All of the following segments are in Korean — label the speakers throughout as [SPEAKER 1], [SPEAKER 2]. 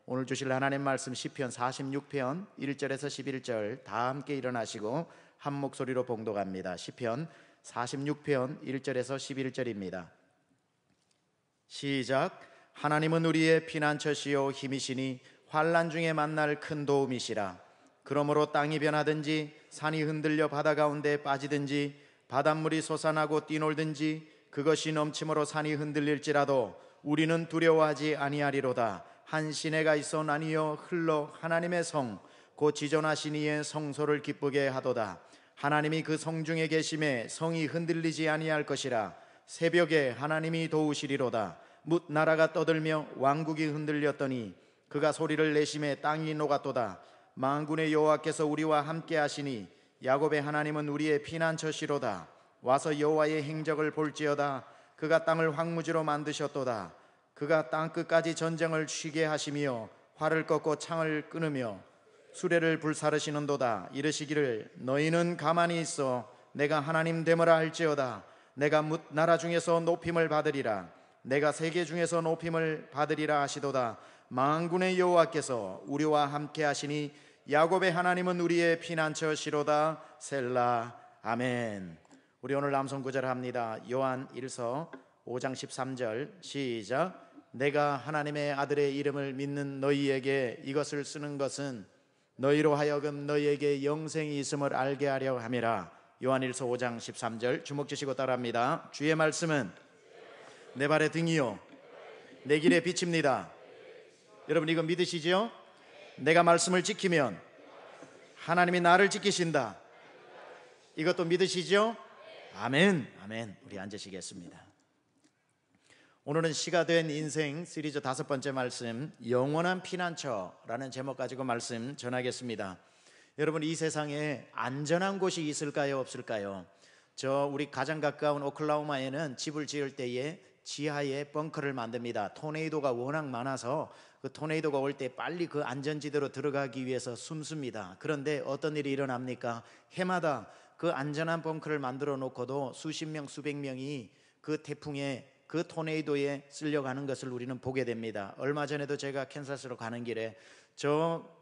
[SPEAKER 1] 오늘 주실 하나님 말씀 시편 46편 1절에서 11절 다 함께 일어나시고 한 목소리로 봉독합니다. 시편 46편 1절에서 11절입니다. 시작. 하나님은 우리의 피난처시요 힘이시니 환난 중에 만날 큰 도움이시라. 그러므로 땅이 변하든지 산이 흔들려 바다 가운데 빠지든지 바닷물이 솟아나고 뛰놀든지 그것이 넘침으로 산이 흔들릴지라도 우리는 두려워하지 아니하리로다. 한 시내가 있어나니여 흘러 하나님의 성 곧 지존하신 이의 성소를 기쁘게 하도다. 하나님이 그 성 중에 계심에 성이 흔들리지 아니할 것이라. 새벽에 하나님이 도우시리로다. 뭇 나라가 떠들며 왕국이 흔들렸더니 그가 소리를 내심에 땅이 녹았도다. 만군의 여호와께서 우리와 함께 하시니 야곱의 하나님은 우리의 피난처시로다. 와서 여호와의 행적을 볼지어다. 그가 땅을 황무지로 만드셨도다. 그가 땅끝까지 전쟁을 쉬게 하시며 활을 꺾고 창을 끊으며 수레를 불사르시는도다. 이르시기를 너희는 가만히 있어 내가 하나님 되므라 할지어다. 내가 뭇 나라 중에서 높임을 받으리라. 내가 세계 중에서 높임을 받으리라 하시도다. 만군의 여호와께서 우리와 함께 하시니 야곱의 하나님은 우리의 피난처시로다. 셀라. 아멘. 우리 오늘 암송 구절 합니다. 요한 1서 5장 13절 시작. 내가 하나님의 아들의 이름을 믿는 너희에게 이것을 쓰는 것은 너희로 하여금 너희에게 영생이 있음을 알게 하려 함이라. 요한 1서 5장 13절 주목 주시고 따라합니다. 주의 말씀은 내 발의 등이요 내 길의 빛입니다. 여러분 이거 믿으시죠? 내가 말씀을 지키면 하나님이 나를 지키신다. 이것도 믿으시죠? 아멘. 아멘. 우리 앉으시겠습니다. 오늘은 시가 된 인생 시리즈 5번째 말씀, 영원한 피난처라는 제목 가지고 말씀 전하겠습니다. 여러분 이 세상에 안전한 곳이 있을까요, 없을까요? 우리 가장 가까운 오클라호마에는 집을 지을 때에 지하에 벙커를 만듭니다. 토네이도가 워낙 많아서 그 토네이도가 올 때 빨리 그 안전지대로 들어가기 위해서 숨습니다. 그런데 어떤 일이 일어납니까? 해마다 그 안전한 벙커를 만들어 놓고도 수십 명, 수백 명이 그 태풍에 그 토네이도에 쓸려가는 것을 우리는 보게 됩니다. 얼마 전에도 제가 캔사스로 가는 길에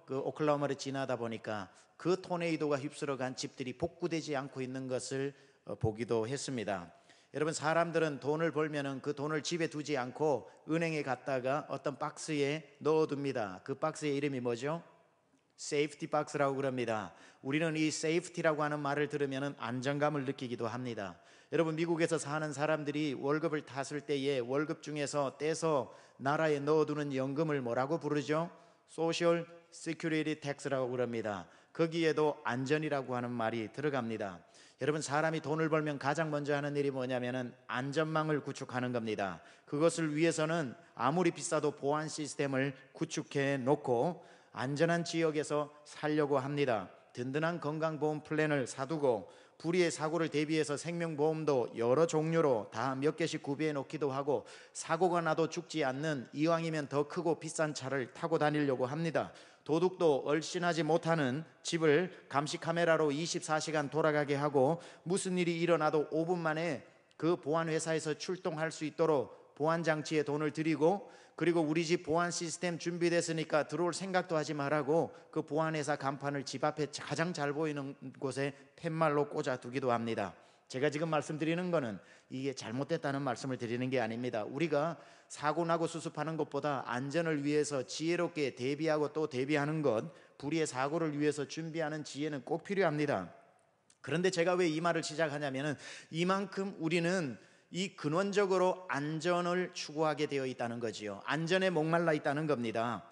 [SPEAKER 1] 그 오클라호마를 지나다 보니까 그 토네이도가 휩쓸어 간 집들이 복구되지 않고 있는 것을 보기도 했습니다. 여러분 사람들은 돈을 벌면은 그 돈을 집에 두지 않고 은행에 갔다가 어떤 박스에 넣어둡니다. 그 박스의 이름이 뭐죠? 세이프티 박스라고 그럽니다. 우리는 이 세이프티라고 하는 말을 들으면 안정감을 느끼기도 합니다. 여러분 미국에서 사는 사람들이 월급을 탔을 때에 월급 중에서 떼서 나라에 넣어두는 연금을 뭐라고 부르죠? 소셜 시큐리티 텍스라고 그럽니다. 거기에도 안전이라고 하는 말이 들어갑니다. 여러분 사람이 돈을 벌면 가장 먼저 하는 일이 뭐냐면은 안전망을 구축하는 겁니다. 그것을 위해서는 아무리 비싸도 보안 시스템을 구축해 놓고 안전한 지역에서 살려고 합니다. 든든한 건강보험 플랜을 사두고 불의의 사고를 대비해서 생명보험도 여러 종류로 다 몇 개씩 구비해 놓기도 하고 사고가 나도 죽지 않는 이왕이면 더 크고 비싼 차를 타고 다니려고 합니다. 도둑도 얼씬하지 못하는 집을 감시 카메라로 24시간 돌아가게 하고 무슨 일이 일어나도 5분 만에 그 보안회사에서 출동할 수 있도록 보안장치에 돈을 들이고 그리고 우리 집 보안 시스템 준비됐으니까 들어올 생각도 하지 말라고 그 보안회사 간판을 집 앞에 가장 잘 보이는 곳에 팻말로 꽂아두기도 합니다. 제가 지금 말씀드리는 거는 이게 잘못됐다는 말씀을 드리는 게 아닙니다. 우리가 사고 나고 수습하는 것보다 안전을 위해서 지혜롭게 대비하고 또 대비하는 것, 불의의 사고를 위해서 준비하는 지혜는 꼭 필요합니다. 그런데 제가 왜 이 말을 시작하냐면은 이만큼 우리는 이 근원적으로 안전을 추구하게 되어 있다는 거지요. 안전에 목말라 있다는 겁니다.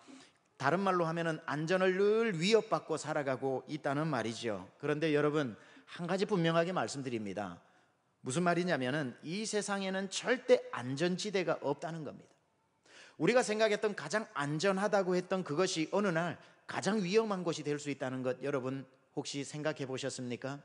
[SPEAKER 1] 다른 말로 하면은 안전을 늘 위협받고 살아가고 있다는 말이죠. 그런데 여러분 한 가지 분명하게 말씀드립니다. 무슨 말이냐면은 이 세상에는 절대 안전지대가 없다는 겁니다. 우리가 생각했던 가장 안전하다고 했던 그것이 어느 날 가장 위험한 곳이 될 수 있다는 것 여러분 혹시 생각해 보셨습니까?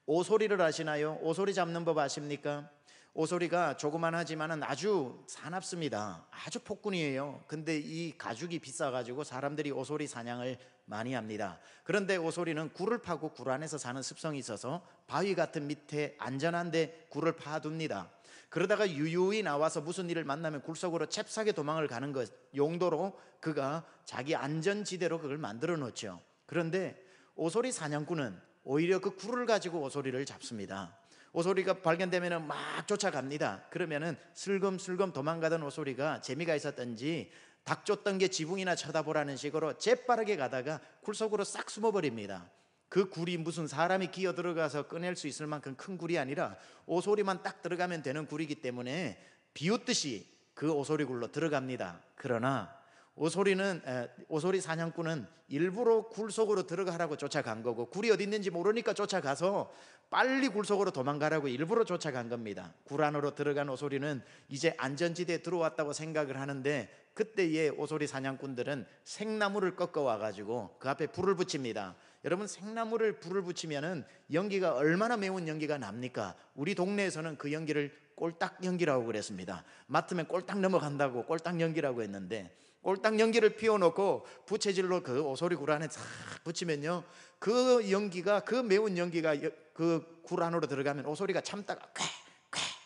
[SPEAKER 1] 오소리를 아시나요? 오소리 잡는 법 아십니까? 오소리가 조그만하지만은 아주 사납습니다. 아주 폭군이에요. 근데 이 가죽이 비싸가지고 사람들이 오소리 사냥을 많이 합니다. 그런데 오소리는 굴을 파고 굴 안에서 사는 습성이 있어서 바위 같은 밑에 안전한데 굴을 파둡니다. 그러다가 유유히 나와서 무슨 일을 만나면 굴속으로 잽싸게 도망을 가는 것 용도로 그가 자기 안전지대로 그걸 만들어 놓죠. 그런데 오소리 사냥꾼은 오히려 그 굴을 가지고 오소리를 잡습니다. 오소리가 발견되면 막 쫓아갑니다. 그러면은 슬금슬금 도망가던 오소리가 재미가 있었던지 닭 쫓던 게 지붕이나 쳐다보라는 식으로 재빠르게 가다가 굴 속으로 싹 숨어버립니다. 그 굴이 무슨 사람이 기어 들어가서 꺼낼 수 있을 만큼 큰 굴이 아니라 오소리만 딱 들어가면 되는 굴이기 때문에 비웃듯이 그 오소리 굴로 들어갑니다. 그러나 오소리 사냥꾼은 일부러 굴 속으로 들어가라고 쫓아간 거고, 굴이 어디 있는지 모르니까 쫓아가서 빨리 굴 속으로 도망가라고 일부러 쫓아간 겁니다. 굴 안으로 들어간 오소리는 이제 안전지대에 들어왔다고 생각을 하는데, 그때의 오소리 사냥꾼들은 생나무를 꺾어 와가지고 그 앞에 불을 붙입니다. 여러분, 생나무를 불을 붙이면은 연기가 얼마나 매운 연기가 납니까? 우리 동네에서는 그 연기를 꼴딱 연기라고 그랬습니다. 맡으면 꼴딱 넘어간다고 꼴딱 연기라고 했는데, 꼴딱 연기를 피워놓고 부채질로 그 오소리 굴 안에 싹 붙이면요, 그 연기가, 그 매운 연기가 그 굴 안으로 들어가면 오소리가 참다가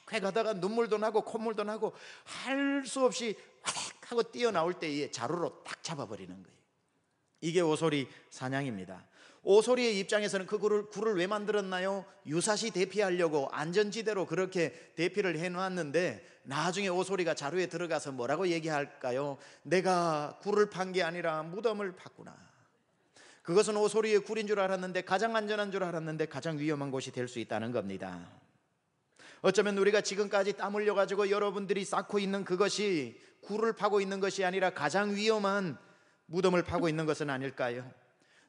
[SPEAKER 1] 쾌쾌쾌 가다가 눈물도 나고 콧물도 나고 할 수 없이 화닥 하고 뛰어나올 때에 자루로 딱 잡아버리는 거예요. 이게 오소리 사냥입니다. 오소리의 입장에서는 그 굴을 왜 만들었나요? 유사시 대피하려고 안전지대로 그렇게 대피를 해놓았는데, 나중에 오소리가 자루에 들어가서 뭐라고 얘기할까요? 내가 굴을 판 게 아니라 무덤을 팠구나. 그것은 오소리의 굴인 줄 알았는데, 가장 안전한 줄 알았는데 가장 위험한 곳이 될 수 있다는 겁니다. 어쩌면 우리가 지금까지 땀 흘려가지고 여러분들이 쌓고 있는 그것이 굴을 파고 있는 것이 아니라 가장 위험한 무덤을 파고 있는 것은 아닐까요?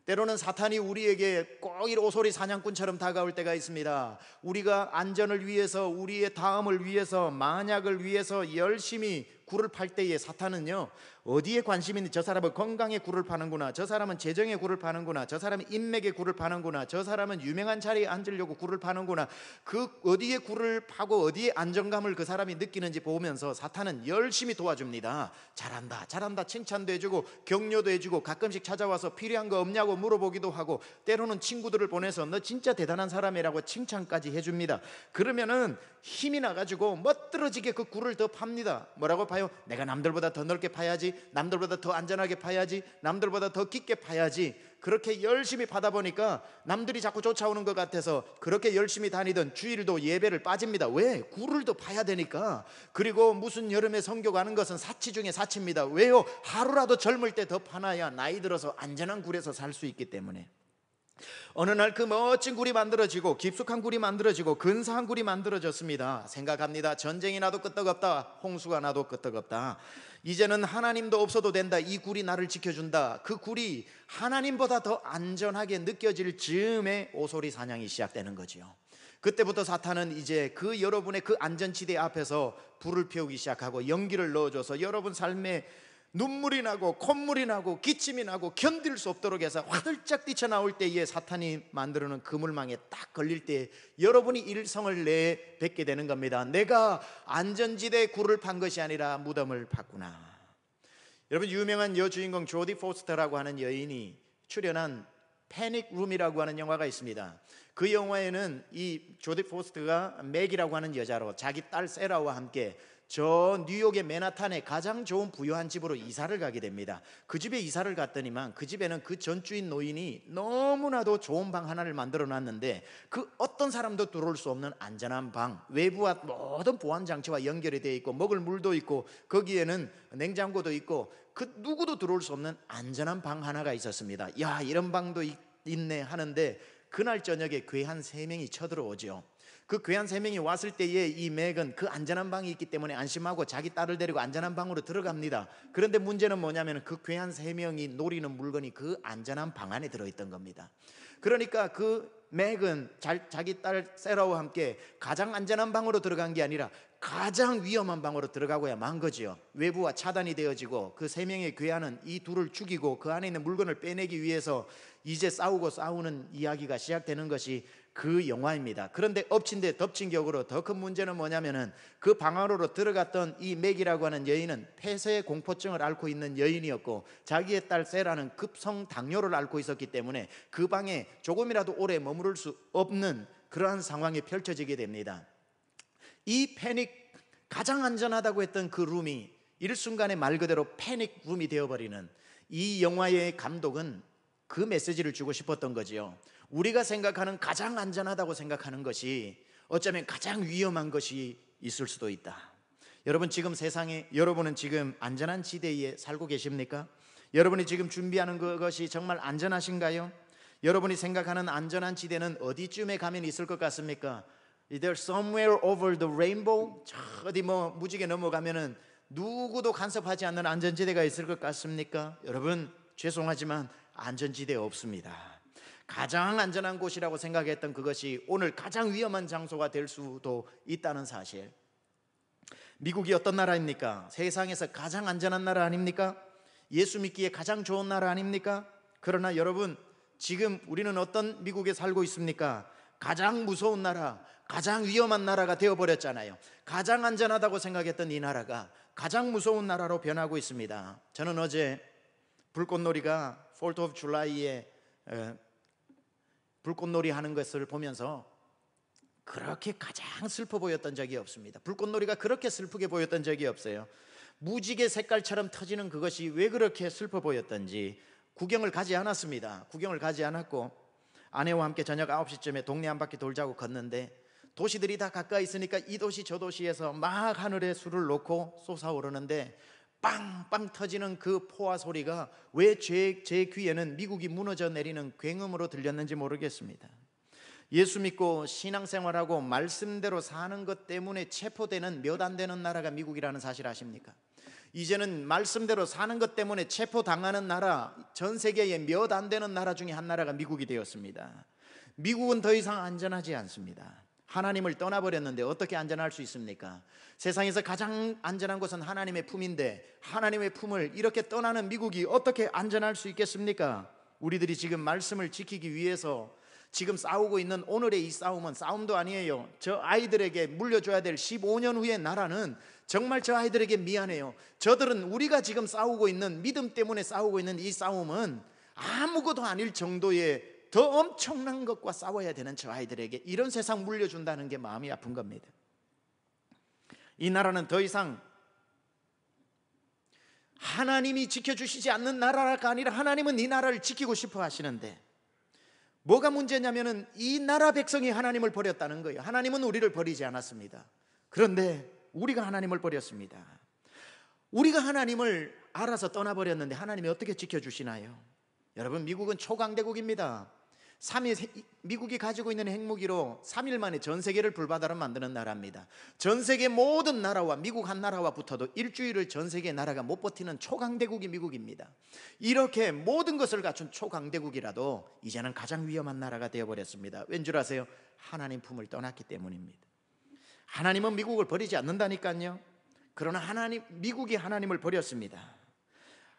[SPEAKER 1] 때로는 사탄이 우리에게 꼭 이 오소리 사냥꾼처럼 다가올 때가 있습니다. 우리가 안전을 위해서, 우리의 다음을 위해서, 만약을 위해서 열심히 굴을 팔 때에 사탄은요, 어디에 관심이 있는지, 저 사람은 건강에 굴을 파는구나, 저 사람은 재정에 굴을 파는구나, 저 사람은 인맥에 굴을 파는구나, 저 사람은 유명한 자리에 앉으려고 굴을 파는구나, 그 어디에 굴을 파고 어디에 안정감을 그 사람이 느끼는지 보면서 사탄은 열심히 도와줍니다. 잘한다 잘한다 칭찬도 해주고 격려도 해주고, 가끔씩 찾아와서 필요한 거 없냐고 물어보기도 하고, 때로는 친구들을 보내서 너 진짜 대단한 사람이라고 칭찬까지 해줍니다. 그러면은 힘이 나가지고 멋들어지게 그 굴을 더 팝니다. 뭐라고 파요? 내가 남들보다 더 넓게 파야지, 남들보다 더 안전하게 파야지, 남들보다 더 깊게 파야지. 그렇게 열심히 파다 보니까 남들이 자꾸 쫓아오는 것 같아서 그렇게 열심히 다니던 주일도 예배를 빠집니다. 왜? 굴을 더 파야 되니까. 그리고 무슨 여름에 선교 가는 것은 사치 중에 사치입니다. 왜요? 하루라도 젊을 때 더 파놔야 나이 들어서 안전한 굴에서 살 수 있기 때문에. 어느 날 그 멋진 굴이 만들어지고 깊숙한 굴이 만들어지고 근사한 굴이 만들어졌습니다. 생각합니다. 전쟁이 나도 끄떡없다, 홍수가 나도 끄떡없다, 이제는 하나님도 없어도 된다, 이 굴이 나를 지켜준다. 그 굴이 하나님보다 더 안전하게 느껴질 즈음에 오소리 사냥이 시작되는 거지요. 그때부터 사탄은 이제 그 여러분의 그 안전지대 앞에서 불을 피우기 시작하고 연기를 넣어줘서 여러분 삶에 눈물이 나고 콧물이 나고 기침이 나고 견딜 수 없도록 해서 화들짝 뛰쳐나올 때에 사탄이 만들어놓은 그물망에 딱 걸릴 때 여러분이 일성을 내뱉게 되는 겁니다. 내가 안전지대에 굴을 판 것이 아니라 무덤을 팠구나. 여러분, 유명한 여주인공 조디 포스터라고 하는 여인이 출연한 패닉 룸이라고 하는 영화가 있습니다. 그 영화에는 이 조디 포스터가 맥이라고 하는 여자로 자기 딸 세라와 함께 저 뉴욕의 맨하탄에 가장 좋은 부유한 집으로 이사를 가게 됩니다. 그 집에 이사를 갔더니만 그 집에는 그 전주인 노인이 너무나도 좋은 방 하나를 만들어 놨는데, 그 어떤 사람도 들어올 수 없는 안전한 방, 외부와 모든 보안 장치와 연결이 되어 있고 먹을 물도 있고 거기에는 냉장고도 있고 그 누구도 들어올 수 없는 안전한 방 하나가 있었습니다. 야, 이런 방도 있네 하는데, 그날 저녁에 괴한 3명이 쳐들어오죠. 그 괴한 3명이 왔을 때에 이 맥은 그 안전한 방이 있기 때문에 안심하고 자기 딸을 데리고 안전한 방으로 들어갑니다. 그런데 문제는 뭐냐면 그 괴한 3명이 노리는 물건이 그 안전한 방 안에 들어있던 겁니다. 그러니까 그 맥은 자기 딸 세라와 함께 가장 안전한 방으로 들어간 게 아니라 가장 위험한 방으로 들어가고야 만 거지요. 외부와 차단이 되어지고 그 3명의 괴한은 이 둘을 죽이고 그 안에 있는 물건을 빼내기 위해서 이제 싸우는 이야기가 시작되는 것이 그 영화입니다. 그런데 엎친 데 덮친 격으로 더 큰 문제는 뭐냐면은 그 방 안으로 들어갔던 이 맥이라고 하는 여인은 폐쇄 공포증을 앓고 있는 여인이었고, 자기의 딸 세라는 급성 당뇨를 앓고 있었기 때문에 그 방에 조금이라도 오래 머무를 수 없는 그러한 상황이 펼쳐지게 됩니다. 이 패닉 가장 안전하다고 했던 그 룸이 일순간에 말 그대로 패닉 룸이 되어버리는, 이 영화의 감독은 그 메시지를 주고 싶었던 거지요. 우리가 생각하는 가장 안전하다고 생각하는 것이 어쩌면 가장 위험한 것이 있을 수도 있다. 여러분, 지금 세상에 여러분은 지금 안전한 지대에 살고 계십니까? 여러분이 지금 준비하는 그것이 정말 안전하신가요? 여러분이 생각하는 안전한 지대는 어디쯤에 가면 있을 것 같습니까? There's somewhere over the rainbow. 저 어디 무지개 넘어가면은 누구도 간섭하지 않는 안전지대가 있을 것 같습니까? 여러분, 죄송하지만 안전지대 없습니다. 가장 안전한 곳이라고 생각했던 그것이 오늘 가장 위험한 장소가 될 수도 있다는 사실. 미국이 어떤 나라입니까? 세상에서 가장 안전한 나라 아닙니까? 예수 믿기에 가장 좋은 나라 아닙니까? 그러나 여러분, 지금 우리는 어떤 미국에 살고 있습니까? 가장 무서운 나라, 가장 위험한 나라가 되어버렸잖아요. 가장 안전하다고 생각했던 이 나라가 가장 무서운 나라로 변하고 있습니다. 저는 어제 불꽃놀이가 4th of July에 불꽃놀이 하는 것을 보면서 그렇게 가장 슬퍼 보였던 적이 없습니다. 불꽃놀이가 그렇게 슬프게 보였던 적이 없어요. 무지개 색깔처럼 터지는 그것이 왜 그렇게 슬퍼 보였던지 구경을 가지 않았습니다. 구경을 가지 않았고 아내와 함께 저녁 9시쯤에 동네 한 바퀴 돌자고 걷는데 도시들이 다 가까이 있으니까 이 도시 저 도시에서 막 하늘에 술을 놓고 솟아오르는데 빵빵 터지는 그 포화 소리가 왜 제 귀에는 미국이 무너져 내리는 굉음으로 들렸는지 모르겠습니다. 예수 믿고 신앙생활하고 말씀대로 사는 것 때문에 체포되는 몇 안 되는 나라가 미국이라는 사실 아십니까? 이제는 말씀대로 사는 것 때문에 체포당하는 나라, 전 세계에 몇 안 되는 나라 중에 한 나라가 미국이 되었습니다. 미국은 더 이상 안전하지 않습니다. 하나님을 떠나버렸는데 어떻게 안전할 수 있습니까? 세상에서 가장 안전한 곳은 하나님의 품인데 하나님의 품을 이렇게 떠나는 미국이 어떻게 안전할 수 있겠습니까? 우리들이 지금 말씀을 지키기 위해서 지금 싸우고 있는 오늘의 이 싸움은 싸움도 아니에요. 저 아이들에게 물려줘야 될 15년 후의 나라는 정말 저 아이들에게 미안해요. 저들은 우리가 지금 싸우고 있는 믿음 때문에 싸우고 있는 이 싸움은 아무것도 아닐 정도의 더 엄청난 것과 싸워야 되는 저 아이들에게 이런 세상 물려준다는 게 마음이 아픈 겁니다. 이 나라는 더 이상 하나님이 지켜주시지 않는 나라가 아니라 하나님은 이 나라를 지키고 싶어 하시는데 뭐가 문제냐면은 이 나라 백성이 하나님을 버렸다는 거예요. 하나님은 우리를 버리지 않았습니다. 그런데 우리가 하나님을 버렸습니다. 우리가 하나님을 알아서 떠나버렸는데 하나님이 어떻게 지켜주시나요? 여러분, 미국은 초강대국입니다. 미국이 가지고 있는 핵무기로 3일 만에 전 세계를 불바다로 만드는 나라입니다. 전 세계 모든 나라와 미국 한 나라와 붙어도 일주일을 전 세계 나라가 못 버티는 초강대국이 미국입니다. 이렇게 모든 것을 갖춘 초강대국이라도 이제는 가장 위험한 나라가 되어버렸습니다. 왠 줄 아세요? 하나님 품을 떠났기 때문입니다. 하나님은 미국을 버리지 않는다니까요. 그러나 미국이 하나님을 버렸습니다.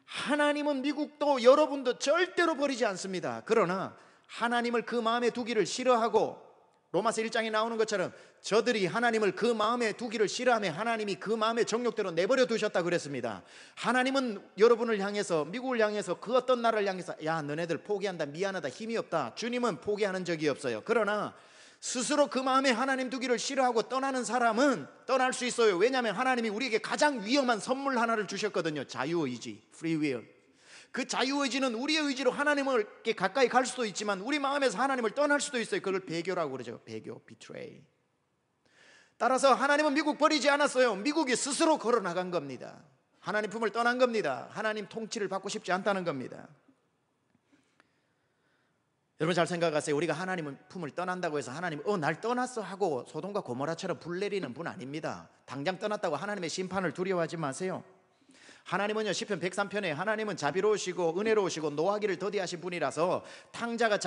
[SPEAKER 1] 하나님은 미국도 여러분도 절대로 버리지 않습니다. 그러나 하나님을 그 마음에 두기를 싫어하고 로마서 1장에 나오는 것처럼 저들이 하나님을 그 마음에 두기를 싫어하며 하나님이 그 마음의 정욕대로 내버려 두셨다 그랬습니다. 하나님은 여러분을 향해서, 미국을 향해서, 그 어떤 나라를 향해서 야, 너네들 포기한다, 미안하다, 힘이 없다. 주님은 포기하는 적이 없어요. 그러나 스스로 그 마음에 하나님 두기를 싫어하고 떠나는 사람은 떠날 수 있어요. 왜냐하면 하나님이 우리에게 가장 위험한 선물 하나를 주셨거든요. 자유의지, free will. 그 자유의지는 우리의 의지로 하나님께 가까이 갈 수도 있지만 우리 마음에서 하나님을 떠날 수도 있어요. 그걸 배교라고 그러죠. 배교, betray. 따라서 하나님은 미국 버리지 않았어요. 미국이 스스로 걸어나간 겁니다. 하나님 품을 떠난 겁니다. 하나님 통치를 받고 싶지 않다는 겁니다. 여러분 잘 생각하세요. 우리가 하나님 품을 떠난다고 해서 하나님 날 떠났어 하고 소돔과 고모라처럼 불 내리는 분 아닙니다. 당장 떠났다고 하나님의 심판을 두려워하지 마세요. 하나님은요, 시편 103편에 하나님은 자비로우시고 은혜로우시고 노하기를 더디하신 분이라서 탕자가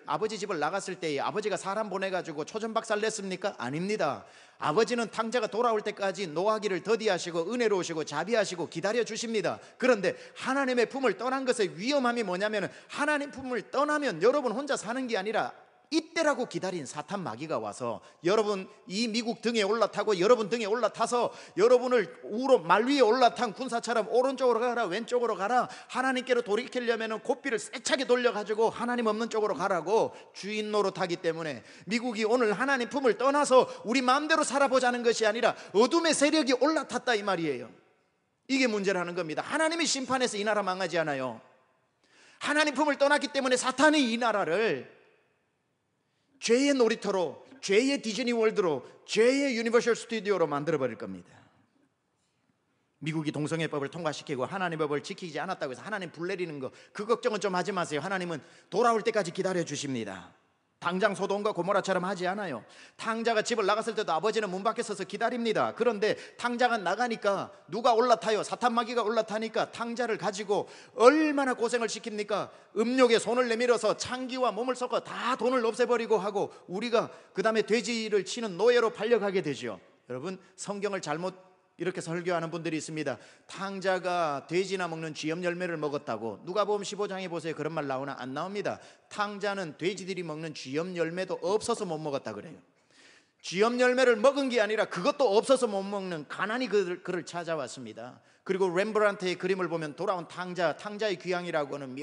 [SPEAKER 1] 아버지 집을 나갔을 때에 아버지가 사람 보내가지고 초전박살 냈습니까? 아닙니다. 아버지는 탕자가 돌아올 때까지 노하기를 더디하시고 은혜로우시고 자비하시고 기다려 주십니다. 그런데 하나님의 품을 떠난 것의 위험함이 뭐냐면 하나님 품을 떠나면 여러분 혼자 사는 게 아니라 이때라고 기다린 사탄 마귀가 와서 여러분 이 미국 등에 올라타고 여러분 등에 올라타서 여러분을 우로 말 위에 올라탄 군사처럼 오른쪽으로 가라 왼쪽으로 가라, 하나님께로 돌이키려면 고삐를 세차게 돌려가지고 하나님 없는 쪽으로 가라고 주인 노릇하기 때문에 미국이 오늘 하나님 품을 떠나서 우리 마음대로 살아보자는 것이 아니라 어둠의 세력이 올라탔다 이 말이에요. 이게 문제라는 겁니다. 하나님이 심판해서 이 나라 망하지 않아요. 하나님 품을 떠났기 때문에 사탄이 이 나라를 죄의 놀이터로, 죄의 디즈니 월드로, 죄의 유니버셜 스튜디오로 만들어버릴 겁니다. 미국이 동성애법을 통과시키고 하나님 법을 지키지 않았다고 해서 하나님 불 내리는 거, 그 걱정은 좀 하지 마세요. 하나님은 돌아올 때까지 기다려 주십니다. 당장 소돔과 고모라처럼 하지 않아요. 탕자가 집을 나갔을 때도 아버지는 문 밖에 서서 기다립니다. 그런데 탕자가 나가니까 누가 올라타요? 사탄 마귀가 올라타니까 탕자를 가지고 얼마나 고생을 시킵니까? 음욕에 손을 내밀어서 창기와 몸을 섞어 다 돈을 없애버리고 하고 우리가 그 다음에 돼지를 치는 노예로 팔려가게 되죠. 여러분, 성경을 잘못 이렇게 설교하는 분들이 있습니다. 탕자가 돼지나 먹는 쥐염 열매를 먹었다고. 누가복음 15장에 보세요. 그런 말 나오나? 안 나옵니다. 탕자는 돼지들이 먹는 쥐염 열매도 없어서 못 먹었다 그래요. 쥐염 열매를 먹은 게 아니라 그것도 없어서 못 먹는 가난이 그를 찾아왔습니다. 그리고 렘브란트의 그림을 보면 돌아온 탕자의 귀향이라고 하는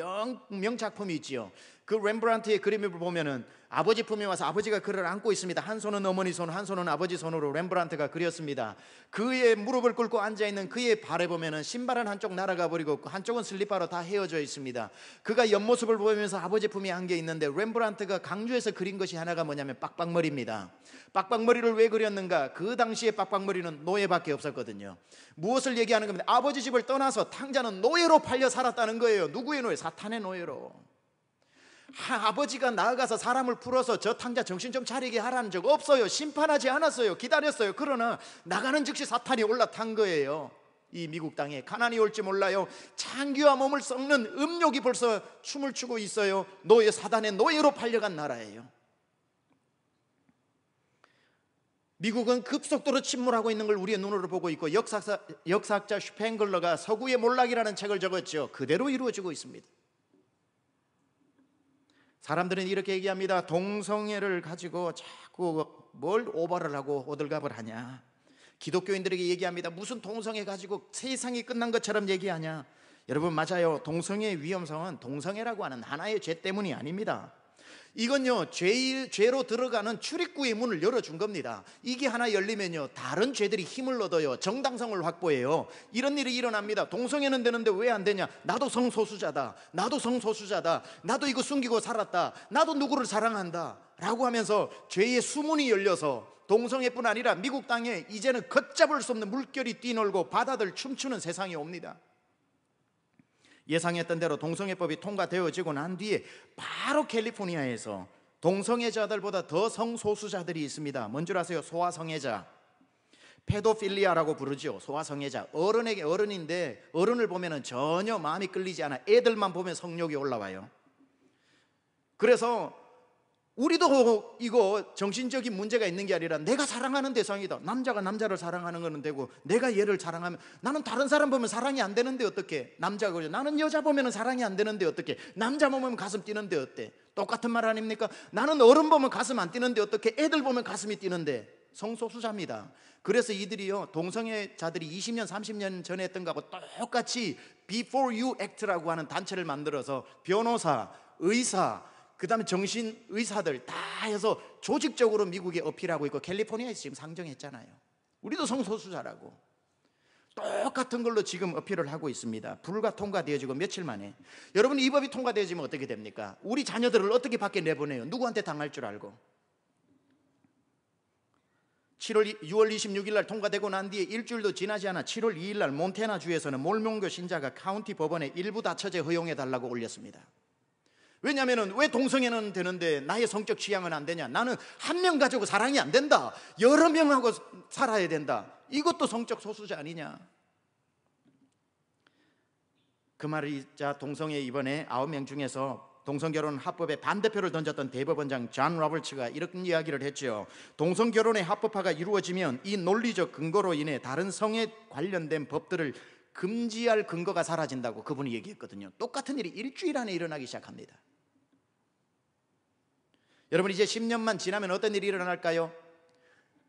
[SPEAKER 1] 명작품이 있지요. 그 렘브란트의 그림을 보면은 아버지 품에 와서 아버지가 그를 안고 있습니다. 한 손은 어머니 손, 한 손은 아버지 손으로 렘브란트가 그렸습니다. 그의 무릎을 꿇고 앉아있는 그의 발에 보면은 신발은 한쪽 날아가 버리고 한쪽은 슬리퍼로 다 헤어져 있습니다. 그가 옆모습을 보면서 아버지 품에 안겨 있는데, 렘브란트가 강조해서 그린 것이 하나가 뭐냐면 빡빡머리입니다. 빡빡머리를 왜 그렸는가? 그 당시에 빡빡머리는 노예밖에 없었거든요. 무엇을 얘기하는 겁니다? 아버지 집을 떠나서 탕자는 노예로 팔려 살았다는 거예요. 누구의 노예? 사탄의 노예로. 아버지가 나아가서 사람을 풀어서 저 탕자 정신 좀 차리게 하라는 적 없어요. 심판하지 않았어요. 기다렸어요. 그러나 나가는 즉시 사탄이 올라탄 거예요. 이 미국 땅에 가난이 올지 몰라요. 창기와 몸을 썩는 음욕이 벌써 춤을 추고 있어요. 노예, 사단의 노예로 팔려간 나라예요. 미국은 급속도로 침몰하고 있는 걸 우리의 눈으로 보고 있고, 역사학자 슈팽글러가 서구의 몰락이라는 책을 적었죠. 그대로 이루어지고 있습니다. 사람들은 이렇게 얘기합니다. 동성애를 가지고 자꾸 뭘 오버를 하고 오들갑을 하냐. 기독교인들에게 얘기합니다. 무슨 동성애 가지고 세상이 끝난 것처럼 얘기하냐. 여러분, 맞아요. 동성애의 위험성은 동성애라고 하는 하나의 죄 때문이 아닙니다. 이건요, 죄로 들어가는 출입구의 문을 열어준 겁니다. 이게 하나 열리면요, 다른 죄들이 힘을 얻어요. 정당성을 확보해요. 이런 일이 일어납니다. 동성애는 되는데 왜 안 되냐? 나도 성소수자다. 나도 성소수자다. 나도 이거 숨기고 살았다. 나도 누구를 사랑한다. 라고 하면서 죄의 수문이 열려서 동성애뿐 아니라 미국 땅에 이제는 걷잡을 수 없는 물결이 뛰놀고 바다들 춤추는 세상이 옵니다. 예상했던 대로 동성애법이 통과되어지고 난 뒤에 바로 캘리포니아에서 동성애자들보다 더 성소수자들이 있습니다. 뭔 줄 아세요? 소아성애자, 페도필리아라고 부르죠. 소아성애자. 어른인데 어른을 보면 전혀 마음이 끌리지 않아. 애들만 보면 성욕이 올라와요. 그래서 우리도 이거 정신적인 문제가 있는 게 아니라 내가 사랑하는 대상이다. 남자가 남자를 사랑하는 거는 되고, 내가 얘를 사랑하면, 나는 다른 사람 보면 사랑이 안 되는데 어떻게? 남자가 그러죠. 나는 여자 보면 사랑이 안 되는데 어떻게? 남자 보면 가슴 뛰는데 어때? 똑같은 말 아닙니까? 나는 어른 보면 가슴 안 뛰는데 어떻게? 애들 보면 가슴이 뛰는데. 성소수자입니다. 그래서 이들이요, 동성애자들이 20년 30년 전에 했던 거하고 똑같이 Before You Act라고 하는 단체를 만들어서 변호사, 의사, 그 다음에 정신의사들 다 해서 조직적으로 미국에 어필하고 있고, 캘리포니아에서 지금 상정했잖아요. 우리도 성소수자라고. 똑같은 걸로 지금 어필을 하고 있습니다. 불과 통과되어지고 며칠 만에. 여러분, 이 법이 통과되어지면 어떻게 됩니까? 우리 자녀들을 어떻게 밖에 내보내요? 누구한테 당할 줄 알고. 6월 26일 날 통과되고 난 뒤에 일주일도 지나지 않아 7월 2일 날 몬태나 주에서는 몰몬교 신자가 카운티 법원에 일부 다처제 허용해달라고 올렸습니다. 왜냐하면 왜 동성애는 되는데 나의 성적 취향은 안 되냐? 나는 한 명 가지고 사랑이 안 된다. 여러 명하고 살아야 된다. 이것도 성적 소수자 아니냐? 그 말이자 동성애 이번에 9명 중에서 동성결혼 합법에 반대표를 던졌던 대법원장 존 로버츠가 이런 이야기를 했죠. 동성결혼의 합법화가 이루어지면 이 논리적 근거로 인해 다른 성에 관련된 법들을 금지할 근거가 사라진다고 그분이 얘기했거든요. 똑같은 일이 일주일 안에 일어나기 시작합니다. 여러분 이제 10년만 지나면 어떤 일이 일어날까요?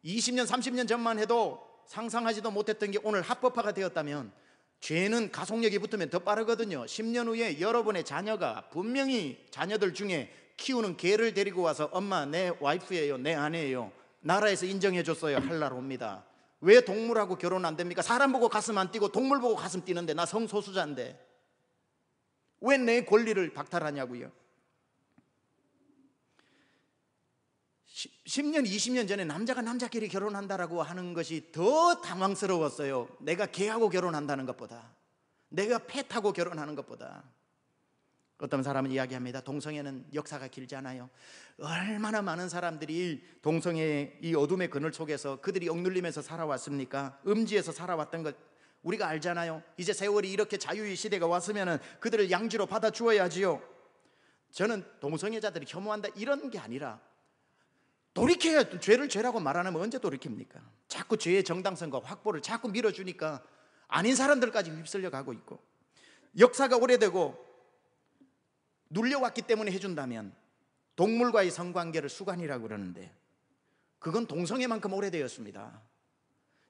[SPEAKER 1] 20년, 30년 전만 해도 상상하지도 못했던 게 오늘 합법화가 되었다면 죄는 가속력이 붙으면 더 빠르거든요. 10년 후에 여러분의 자녀가 분명히 자녀들 중에 키우는 개를 데리고 와서 엄마 내 와이프예요, 내 아내예요, 나라에서 인정해 줬어요 할 날 옵니다. 왜 동물하고 결혼 안 됩니까? 사람 보고 가슴 안 뛰고 동물 보고 가슴 뛰는데 나 성소수자인데 왜 내 권리를 박탈하냐고요. 10년, 20년 전에 남자가 남자끼리 결혼한다라고 하는 것이 더 당황스러웠어요. 내가 개하고 결혼한다는 것보다, 내가 펫하고 결혼하는 것보다. 어떤 사람은 이야기합니다. 동성애는 역사가 길지 않아요. 얼마나 많은 사람들이 동성애의 이 어둠의 그늘 속에서 그들이 억눌리면서 살아왔습니까? 음지에서 살아왔던 것 우리가 알잖아요. 이제 세월이 이렇게 자유의 시대가 왔으면 그들을 양지로 받아주어야지요. 저는 동성애자들이 혐오한다 이런 게 아니라 돌이켜야, 죄를 죄라고 말하면 언제 돌이킵니까? 자꾸 죄의 정당성과 확보를 자꾸 밀어주니까 아닌 사람들까지 휩쓸려 가고 있고, 역사가 오래되고 눌려왔기 때문에 해준다면 동물과의 성관계를 수관이라고 그러는데 그건 동성애만큼 오래되었습니다.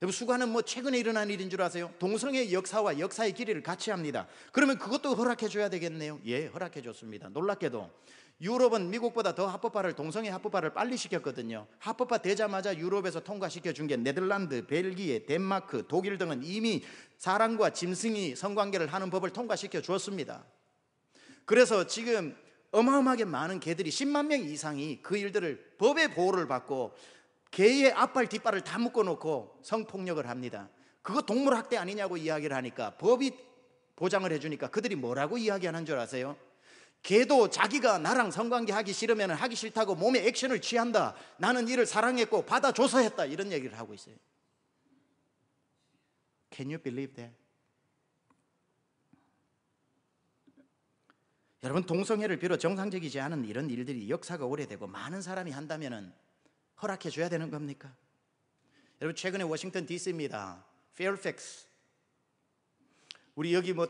[SPEAKER 1] 여러분 수관은 뭐 최근에 일어난 일인 줄 아세요? 동성애의 역사와 역사의 길이를 같이 합니다. 그러면 그것도 허락해 줘야 되겠네요. 예, 허락해 줬습니다. 놀랍게도 유럽은 미국보다 더 합법화를, 동성애 합법화를 빨리 시켰거든요. 합법화 되자마자 유럽에서 통과시켜 준 게 네덜란드, 벨기에, 덴마크, 독일 등은 이미 사람과 짐승이 성관계를 하는 법을 통과시켜 주었습니다. 그래서 지금 어마어마하게 많은 개들이 10만 명 이상이 그 일들을 법의 보호를 받고 개의 앞발 뒷발을 다 묶어놓고 성폭력을 합니다. 그거 동물학대 아니냐고 이야기를 하니까 법이 보장을 해주니까 그들이 뭐라고 이야기하는 줄 아세요? 개도 자기가 나랑 성관계 하기 싫으면 하기 싫다고 몸에 액션을 취한다, 나는 이를 사랑했고 받아줘서 했다, 이런 얘기를 하고 있어요. Can you believe that? 여러분 동성애를 비롯 정상적이지 않은 이런 일들이 역사가 오래되고 많은 사람이 한다면 허락해 줘야 되는 겁니까? 여러분 최근에 워싱턴 DC입니다. 페어팩스, 우리 여기 뭐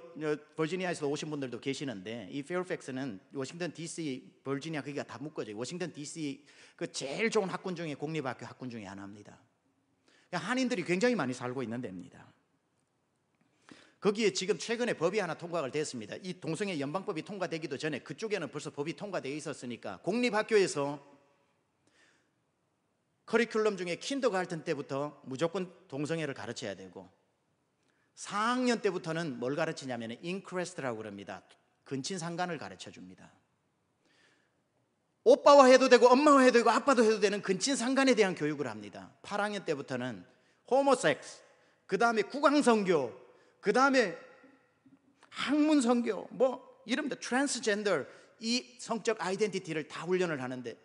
[SPEAKER 1] 버지니아에서 오신 분들도 계시는데 이 페어팩스는 워싱턴 DC, 버지니아 거기가 다 묶어져요. 워싱턴 DC 그 제일 좋은 학군 중에 공립학교 학군 중에 하나입니다. 한인들이 굉장히 많이 살고 있는 데입니다. 거기에 지금 최근에 법이 하나 통과가 됐습니다. 이 동성애 연방법이 통과되기도 전에 그쪽에는 벌써 법이 통과되어 있었으니까 공립학교에서 커리큘럼 중에 킨더가르텐 때부터 무조건 동성애를 가르쳐야 되고 4학년 때부터는 뭘 가르치냐면 인크레스트라고 그럽니다. 근친상간을 가르쳐 줍니다. 오빠와 해도 되고 엄마와 해도 되고 아빠도 해도 되는 근친상간에 대한 교육을 합니다. 8학년 때부터는 호모섹스, 그 다음에 국왕성교, 그 다음에 학문성교, 뭐 이름도 트랜스젠더, 이 성적 아이덴티티를 다 훈련을 하는데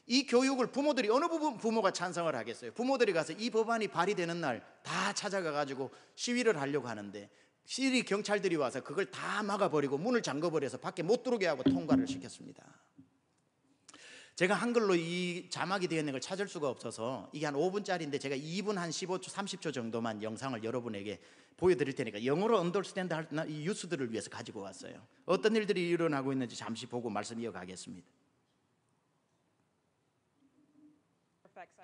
[SPEAKER 1] 이 교육을 부모들이 어느 부분 부모가 찬성을 하겠어요? 부모들이 가서 이 법안이 발의되는 날 다 찾아가 가지고 시위를 하려고 하는데 시리 경찰들이 와서 그걸 다 막아버리고 문을 잠궈버려서 밖에 못 들어오게 하고 통과를 시켰습니다. 제가 한글로 이 자막이 되어 있는 걸 찾을 수가 없어서 이게 한 5분짜리인데 제가 2분 한 15초, 30초 정도만 영상을 여러분에게 보여드릴 테니까 영어로 언더스탠드 할 이 유스들을 위해서 가지고 왔어요. 어떤 일들이 일어나고 있는지 잠시 보고 말씀 이어가겠습니다.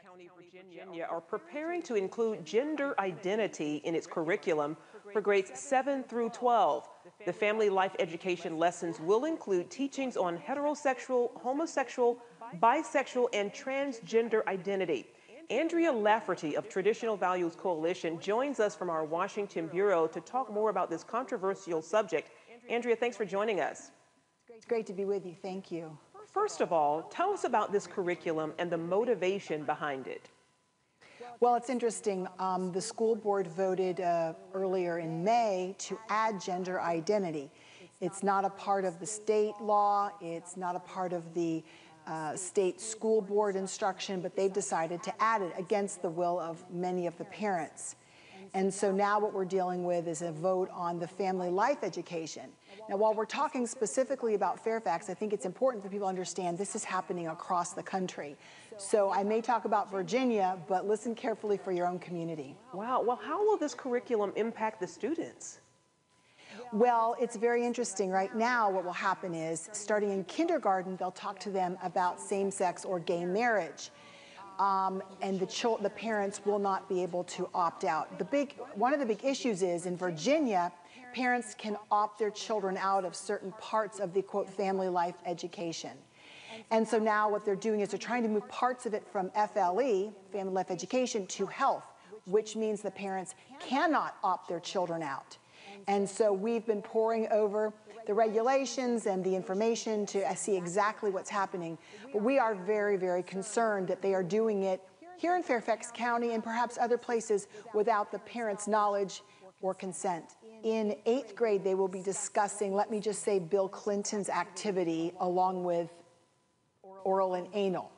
[SPEAKER 2] County, Virginia are preparing to include gender identity in its curriculum for grades 7 through 12. The family life education lessons will include teachings on heterosexual, homosexual, bisexual, and transgender identity. Andrea Lafferty of Traditional Values Coalition joins us from our Washington bureau to talk more about this controversial subject. Andrea, thanks for joining us.
[SPEAKER 3] It's great to be with you. Thank you.
[SPEAKER 2] First of all, tell us about this curriculum and the motivation behind it.
[SPEAKER 3] Well, it's interesting. The school board voted earlier in May to add gender identity. It's not a part of the state law. It's not a part of the state school board instruction, but they've decided to add it against the will of many of the parents. And so now what we're dealing with is a vote on the family life education. Now, while we're talking specifically about Fairfax, I think it's important that people understand this is happening across the country. So I may talk about Virginia, but listen carefully for your own community.
[SPEAKER 2] Wow. Well, how will this curriculum impact the students?
[SPEAKER 3] Well, it's very interesting. Right now, what will happen is, starting in kindergarten, they'll talk to them about same-sex or gay marriage. And the parents will not be able to opt out. One of the big issues is, in Virginia, parents can opt their children out of certain parts of the, quote, family life education. And so now what they're doing is they're trying to move parts of it from FLE, family life education, to health, which means the parents cannot opt their children out. And so we've been poring over the regulations and the information to see exactly what's happening. But we are very, very concerned that they are doing it here in Fairfax County and perhaps other places without the parents' knowledge or consent. In 8th grade, they will be discussing, let me just say, Bill Clinton's activity along with oral and anal.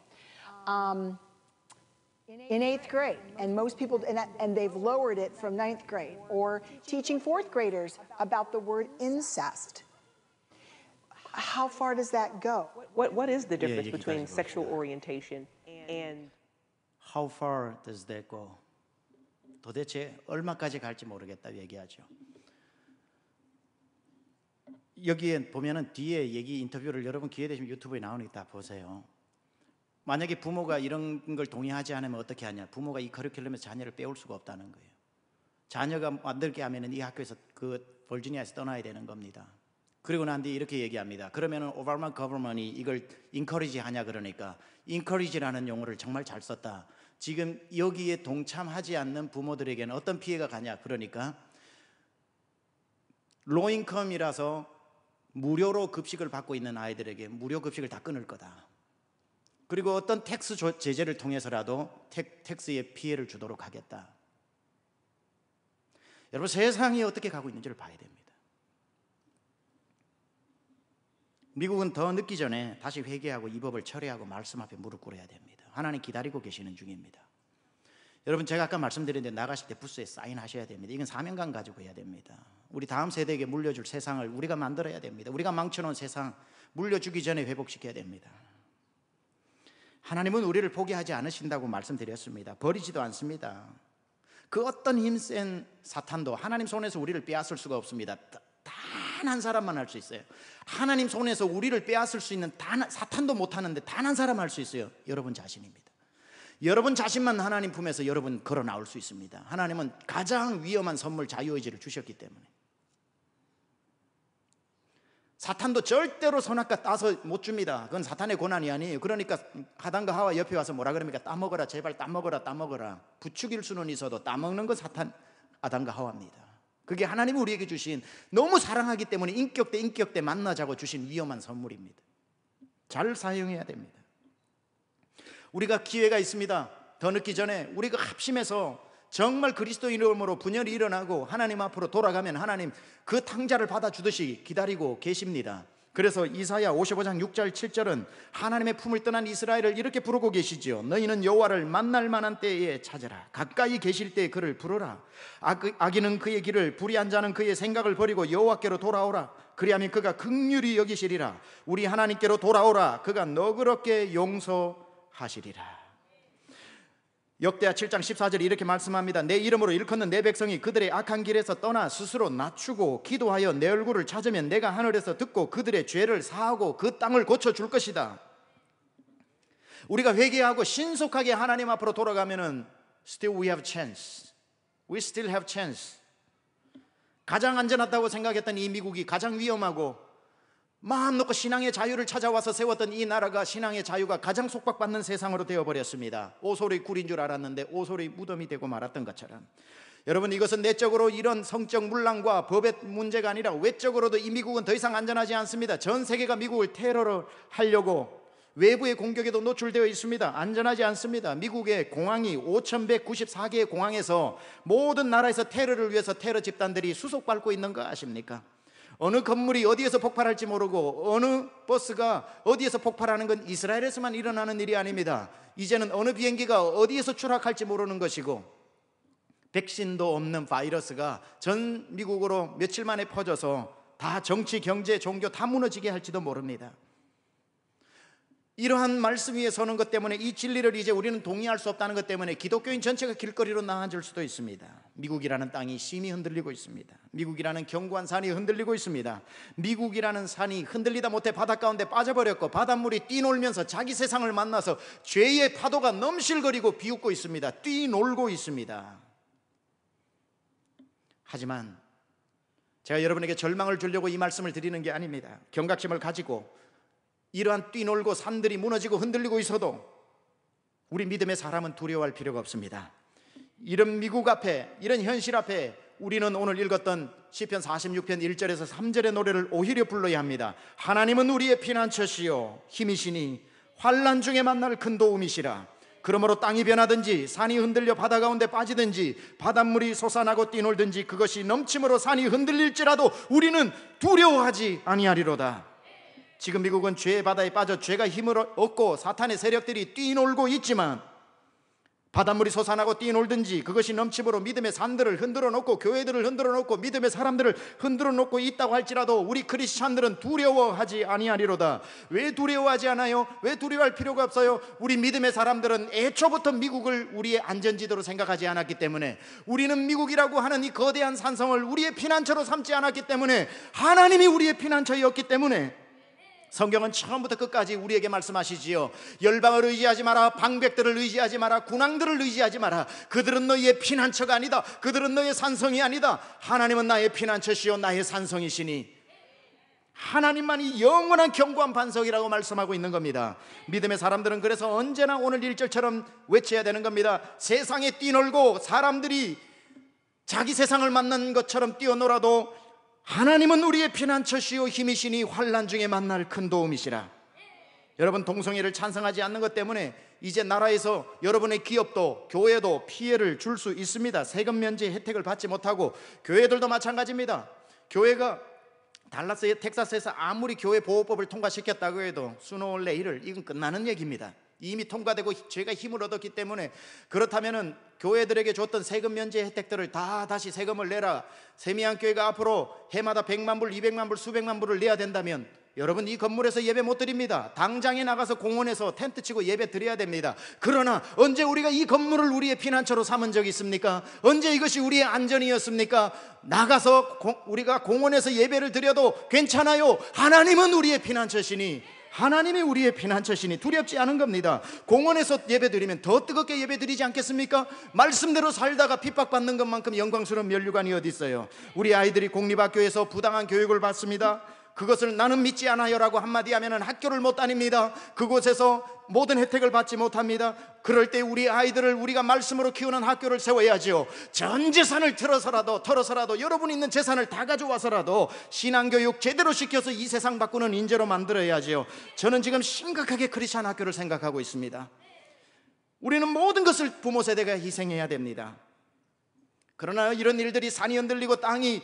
[SPEAKER 3] In 8th grade, and most people, and they've lowered it from 9th grade, or teaching 4th graders about the word incest. How far does that go?
[SPEAKER 2] What is the difference between sexual orientation and
[SPEAKER 1] How far does that go? 도대체 얼마까지 갈지 모르겠다 얘기하죠. 여기에 보면은 뒤에 얘기 인터뷰를 여러분 기회 되시면 유튜브에 나오니까 다 보세요. 만약에 부모가 이런 걸 동의하지 않으면 어떻게 하냐? 부모가 이 커리큘럼에서 자녀를 빼올 수가 없다는 거예요. 자녀가 만들게 하면은 이 학교에서 그 버지니아에서 떠나야 되는 겁니다. 그리고 난 뒤에 이렇게 얘기합니다. 그러면은 오바마 거버먼이 이걸 인커리지 하냐 그러니까 인커리지라는 용어를 정말 잘 썼다. 지금 여기에 동참하지 않는 부모들에게는 어떤 피해가 가냐 그러니까 로인컴이라서 무료로 급식을 받고 있는 아이들에게 무료 급식을 다 끊을 거다. 그리고 어떤 텍스 제재를 통해서라도 텍스에 피해를 주도록 하겠다. 여러분 세상이 어떻게 가고 있는지를 봐야 됩니다. 미국은 더 늦기 전에 다시 회개하고 이 법을 철회하고 말씀 앞에 무릎 꿇어야 됩니다. 하나님 기다리고 계시는 중입니다. 여러분 제가 아까 말씀드렸는데 나가실 때 부스에 사인하셔야 됩니다. 이건 사명감 가지고 해야 됩니다. 우리 다음 세대에게 물려줄 세상을 우리가 만들어야 됩니다. 우리가 망쳐놓은 세상 물려주기 전에 회복시켜야 됩니다. 하나님은 우리를 포기하지 않으신다고 말씀드렸습니다. 버리지도 않습니다. 그 어떤 힘센 사탄도 하나님 손에서 우리를 빼앗을 수가 없습니다. 단 한 사람만 할 수 있어요. 하나님 손에서 우리를 빼앗을 수 있는 사탄도 못하는데 단 한 사람 할 수 있어요. 여러분 자신입니다. 여러분 자신만 하나님 품에서 여러분 걸어 나올 수 있습니다. 하나님은 가장 위험한 선물 자유의지를 주셨기 때문에. 사탄도 절대로 선악과 따서 못 줍니다. 그건 사탄의 고난이 아니에요. 그러니까 아담과 하와 옆에 와서 뭐라 그럽니까? 따먹어라, 제발 따먹어라, 따먹어라. 부추길 수는 있어도 따먹는 건 아담과 하와입니다. 그게 하나님이 우리에게 주신, 너무 사랑하기 때문에 인격 대 인격 대 만나자고 주신 위험한 선물입니다. 잘 사용해야 됩니다. 우리가 기회가 있습니다. 더 늦기 전에 우리가 합심해서 정말 그리스도 이름으로 분열이 일어나고 하나님 앞으로 돌아가면 하나님 그 탕자를 받아주듯이 기다리고 계십니다. 그래서 이사야 55장 6절 7절은 하나님의 품을 떠난 이스라엘을 이렇게 부르고 계시지요. 너희는 여호와를 만날 만한 때에 찾으라. 가까이 계실 때에 그를 부르라. 악인은 그의 길을, 불의한 자는 그의 생각을 버리고 여호와께로 돌아오라. 그리하면 그가 긍휼히 여기시리라. 우리 하나님께로 돌아오라. 그가 너그럽게 용서하시리라. 역대하 7장 14절에 이렇게 말씀합니다. 내 이름으로 일컫는 내 백성이 그들의 악한 길에서 떠나 스스로 낮추고 기도하여 내 얼굴을 찾으면 내가 하늘에서 듣고 그들의 죄를 사하고 그 땅을 고쳐줄 것이다. 우리가 회개하고 신속하게 하나님 앞으로 돌아가면은 Still we have chance. We still have chance. 가장 안전하다고 생각했던 이 미국이 가장 위험하고 마음 놓고 신앙의 자유를 찾아와서 세웠던 이 나라가 신앙의 자유가 가장 속박받는 세상으로 되어버렸습니다. 오소리 굴인 줄 알았는데 오소리 무덤이 되고 말았던 것처럼, 여러분 이것은 내적으로 이런 성적 문란과 법의 문제가 아니라 외적으로도 이 미국은 더 이상 안전하지 않습니다. 전 세계가 미국을 테러를 하려고 외부의 공격에도 노출되어 있습니다. 안전하지 않습니다. 미국의 공항이 5,194개의 공항에서 모든 나라에서 테러를 위해서 테러 집단들이 수속밟고 있는 거 아십니까? 어느 건물이 어디에서 폭발할지 모르고 어느 버스가 어디에서 폭발하는 건 이스라엘에서만 일어나는 일이 아닙니다. 이제는 어느 비행기가 어디에서 추락할지 모르는 것이고, 백신도 없는 바이러스가 전 미국으로 며칠 만에 퍼져서 다 정치, 경제, 종교 다 무너지게 할지도 모릅니다. 이러한 말씀 위에 서는 것 때문에 이 진리를 이제 우리는 동의할 수 없다는 것 때문에 기독교인 전체가 길거리로 나앉을 수도 있습니다. 미국이라는 땅이 심히 흔들리고 있습니다. 미국이라는 견고한 산이 흔들리고 있습니다. 미국이라는 산이 흔들리다 못해 바닷 가운데 빠져버렸고 바닷물이 뛰놀면서 자기 세상을 만나서 죄의 파도가 넘실거리고 비웃고 있습니다. 뛰놀고 있습니다. 하지만 제가 여러분에게 절망을 주려고 이 말씀을 드리는 게 아닙니다. 경각심을 가지고 이러한 뛰놀고 산들이 무너지고 흔들리고 있어도 우리 믿음의 사람은 두려워할 필요가 없습니다. 이런 미국 앞에, 이런 현실 앞에 우리는 오늘 읽었던 시편 46편 1절에서 3절의 노래를 오히려 불러야 합니다. 하나님은 우리의 피난처시요 힘이시니 환난 중에 만날 큰 도움이시라. 그러므로 땅이 변하든지 산이 흔들려 바다 가운데 빠지든지 바닷물이 솟아나고 뛰놀든지 그것이 넘침으로 산이 흔들릴지라도 우리는 두려워하지 아니하리로다. 지금 미국은 죄의 바다에 빠져 죄가 힘을 얻고 사탄의 세력들이 뛰놀고 있지만 바닷물이 솟아나고 뛰놀든지 그것이 넘침으로 믿음의 산들을 흔들어 놓고 교회들을 흔들어 놓고 믿음의 사람들을 흔들어 놓고 있다고 할지라도 우리 크리스찬들은 두려워하지 아니하리로다. 왜 두려워하지 않아요? 왜 두려워할 필요가 없어요? 우리 믿음의 사람들은 애초부터 미국을 우리의 안전지대로 생각하지 않았기 때문에, 우리는 미국이라고 하는 이 거대한 산성을 우리의 피난처로 삼지 않았기 때문에, 하나님이 우리의 피난처였기 때문에 성경은 처음부터 끝까지 우리에게 말씀하시지요. 열방을 의지하지 마라, 방백들을 의지하지 마라, 군왕들을 의지하지 마라. 그들은 너희의 피난처가 아니다. 그들은 너희의 산성이 아니다. 하나님은 나의 피난처시요 나의 산성이시니 하나님만이 영원한 견고한 반석이라고 말씀하고 있는 겁니다. 믿음의 사람들은 그래서 언제나 오늘 1절처럼 외쳐야 되는 겁니다. 세상에 뛰놀고 사람들이 자기 세상을 만난 것처럼 뛰어놀아도 하나님은 우리의 피난처시요 힘이시니 환난 중에 만날 큰 도움이시라. 여러분, 동성애를 찬성하지 않는 것 때문에 이제 나라에서 여러분의 기업도 교회도 피해를 줄 수 있습니다. 세금 면제 혜택을 받지 못하고, 교회들도 마찬가지입니다. 교회가 달라스 텍사스에서 아무리 교회 보호법을 통과시켰다고 해도 수노 레이를 이건 끝나는 얘기입니다. 이미 통과되고 죄가 힘을 얻었기 때문에, 그렇다면은 교회들에게 줬던 세금 면제 혜택들을 다 다시 세금을 내라. 세미안교회가 앞으로 해마다 100만 불, 200만 불, 수백만 불을 내야 된다면 여러분, 이 건물에서 예배 못 드립니다. 당장에 나가서 공원에서 텐트 치고 예배 드려야 됩니다. 그러나 언제 우리가 이 건물을 우리의 피난처로 삼은 적이 있습니까? 언제 이것이 우리의 안전이었습니까? 나가서 우리가 공원에서 예배를 드려도 괜찮아요. 하나님은 우리의 피난처시니, 하나님이 우리의 피난처시니 두렵지 않은 겁니다. 공원에서 예배드리면 더 뜨겁게 예배드리지 않겠습니까? 말씀대로 살다가 핍박받는 것만큼 영광스러운 면류관이 어디 있어요? 우리 아이들이 공립학교에서 부당한 교육을 받습니다. 그것을 나는 믿지 않아요 라고 한마디 하면 학교를 못 다닙니다. 그곳에서 모든 혜택을 받지 못합니다. 그럴 때 우리 아이들을 우리가 말씀으로 키우는 학교를 세워야죠. 전 재산을 털어서라도 여러분 있는 재산을 다 가져와서라도 신앙교육 제대로 시켜서 이 세상 바꾸는 인재로 만들어야죠. 저는 지금 심각하게 크리스찬 학교를 생각하고 있습니다. 우리는 모든 것을 부모 세대가 희생해야 됩니다. 그러나 이런 일들이, 산이 흔들리고 땅이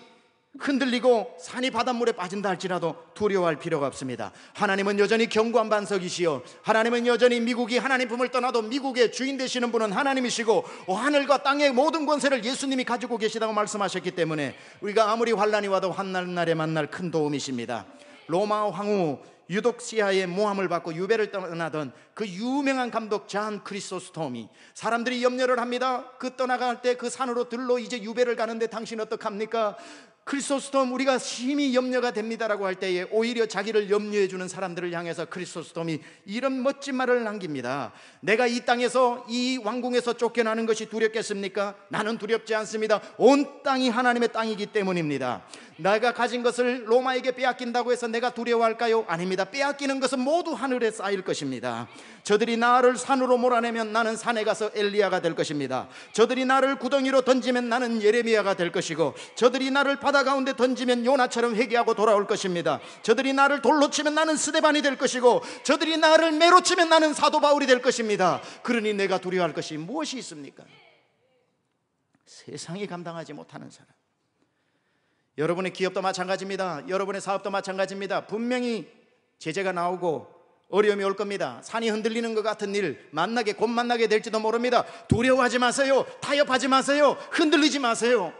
[SPEAKER 1] 흔들리고 산이 바닷물에 빠진다 할지라도 두려워할 필요가 없습니다. 하나님은 여전히 견고한 반석이시요, 하나님은 여전히 미국이 하나님 품을 떠나도 미국의 주인 되시는 분은 하나님이시고 하늘과 땅의 모든 권세를 예수님이 가지고 계시다고 말씀하셨기 때문에 우리가 아무리 환난이 와도 환난 날에 만날 큰 도움이십니다. 로마 황후 유독시아의 모함을 받고 유배를 떠나던 그 유명한 감독 잔 크리소스톰이, 사람들이 염려를 합니다. 그 떠나갈 때 그 산으로 들러 이제 유배를 가는데 당신 어떡합니까? 크리소스톰, 우리가 심히 염려가 됩니다라고 할 때에 오히려 자기를 염려해 주는 사람들을 향해서 크리소스톰이 이런 멋진 말을 남깁니다. 내가 이 땅에서, 이 왕궁에서 쫓겨나는 것이 두렵겠습니까? 나는 두렵지 않습니다. 온 땅이 하나님의 땅이기 때문입니다. 내가 가진 것을 로마에게 빼앗긴다고 해서 내가 두려워할까요? 아닙니다. 빼앗기는 것은 모두 하늘에 쌓일 것입니다. 저들이 나를 산으로 몰아내면 나는 산에 가서 엘리야가 될 것입니다. 저들이 나를 구덩이로 던지면 나는 예레미야가 될 것이고, 저들이 나를 바다 가운데 던지면 요나처럼 회개하고 돌아올 것입니다. 저들이 나를 돌로 치면 나는 스데반이 될 것이고, 저들이 나를 매로 치면 나는 사도 바울이 될 것입니다. 그러니 내가 두려워할 것이 무엇이 있습니까? 세상이 감당하지 못하는 사람. 여러분의 기업도 마찬가지입니다. 여러분의 사업도 마찬가지입니다. 분명히 제재가 나오고 어려움이 올 겁니다. 산이 흔들리는 것 같은 일 곧 만나게 될지도 모릅니다. 두려워하지 마세요. 타협하지 마세요. 흔들리지 마세요.